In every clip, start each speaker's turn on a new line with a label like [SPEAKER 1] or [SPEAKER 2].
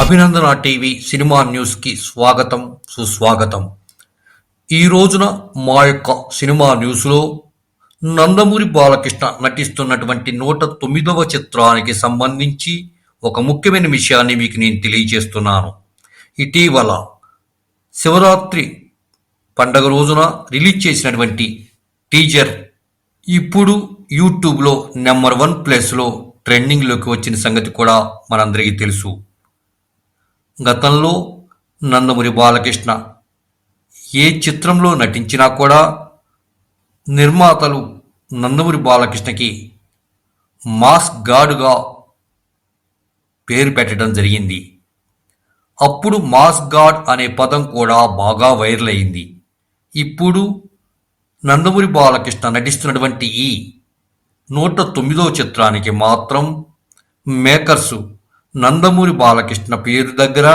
[SPEAKER 1] అభినందన TV cinema న్యూస్కి స్వాగతం, సుస్వాగతం. ఈ రోజున మా యొక్క సినిమా న్యూస్లో నందమూరి బాలకృష్ణ నటిస్తున్నటువంటి 109వ చిత్రానికి సంబంధించి ఒక ముఖ్యమైన విషయాన్ని మీకు నేను తెలియజేస్తున్నాను. ఇటీవల శివరాత్రి పండగ రోజున రిలీజ్ చేసినటువంటి టీజర్ ఇప్పుడు యూట్యూబ్లో నెంబర్ 1 ప్లేస్లో ట్రెండింగ్లోకి వచ్చిన సంగతి కూడా మనందరికీ తెలుసు. గతంలో నందమూరి బాలకృష్ణ ఏ చిత్రంలో నటించినా కూడా నిర్మాతలు నందమూరి బాలకృష్ణకి మాస్ గాడ్గా పేరు పెట్టడం జరిగింది. అప్పుడు మాస్ గాడ్ అనే పదం కూడా బాగా వైరల్ అయింది. ఇప్పుడు నందమూరి బాలకృష్ణ నటిస్తున్నటువంటి ఈ 109వ చిత్రానికి మాత్రం మేకర్సు నందమూరి బాలకృష్ణ పేరు దగ్గర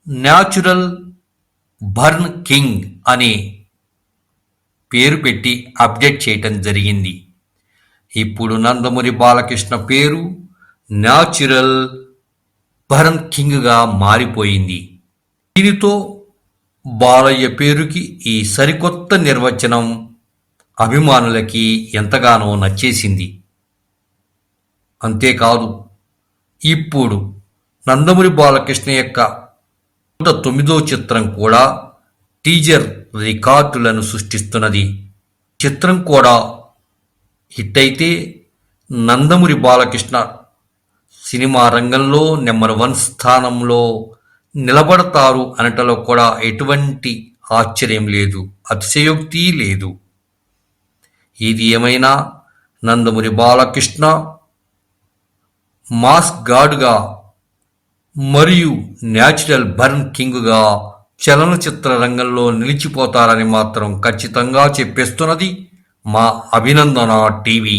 [SPEAKER 1] న్యాచురల్ బర్న్ కింగ్ అనే పేరు పెట్టి అప్డేట్ చేయటం జరిగింది. ఇప్పుడు నందమూరి బాలకృష్ణ పేరు న్యాచురల్ బర్న్ కింగ్గా మారిపోయింది. దీనితో బాలయ్య పేరుకి ఈ సరికొత్త నిర్వచనం అభిమానులకి ఎంతగానో నచ్చేసింది. అంతేకాదు, ఇప్పుడు నందమూరి బాలకృష్ణ యొక్క 109వ చిత్రం కూడా టీజర్ రికార్డులను సృష్టిస్తున్నది. చిత్రం కూడా హిట్ అయితే నందమూరి బాలకృష్ణ సినిమా రంగంలో నెంబర్ 1 స్థానంలో నిలబడతారు అనటంలో కూడా ఎటువంటి ఆశ్చర్యం లేదు, అతిశయోక్తి లేదు. ఇది ఏమైనా నందమూరి బాలకృష్ణ మాస్ గాడ్గా మరియు న్యాచురల్ బర్న్ కింగ్గా చలనచిత్ర రంగంలో నిలిచిపోతారని మాత్రం ఖచ్చితంగా చెప్పేస్తున్నది మా అభినందన టీవీ.